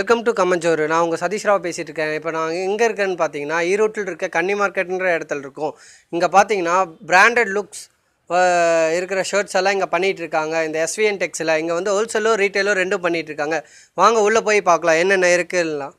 Welcome to கம்மஞ்சோறு. நான் உங்கள் சதீஷ் ராவ் பேசிகிட்டு இருக்கேன். இப்போ நான் எங்கே இருக்கேன்னு பார்த்தீங்கன்னா, ஈரோட்டில் இருக்க கன்னி மார்க்கெட்டுன்ற இடத்துல இருக்கோம். இங்கே பார்த்தீங்கன்னா பிராண்டட் லுக்ஸ் இருக்கிற ஷர்ட்ஸ் எல்லாம் இங்கே பண்ணிகிட்டு இருக்காங்க. இந்த எஸ்விஎன் டெக்ஸில் இங்கே வந்து ஹோல்சேலோ ரீட்டெயிலோ ரெண்டும் பண்ணிகிட்டு இருக்காங்க. வாங்க உள்ளே போய் பார்க்கலாம் என்னென்ன இருக்குலாம்.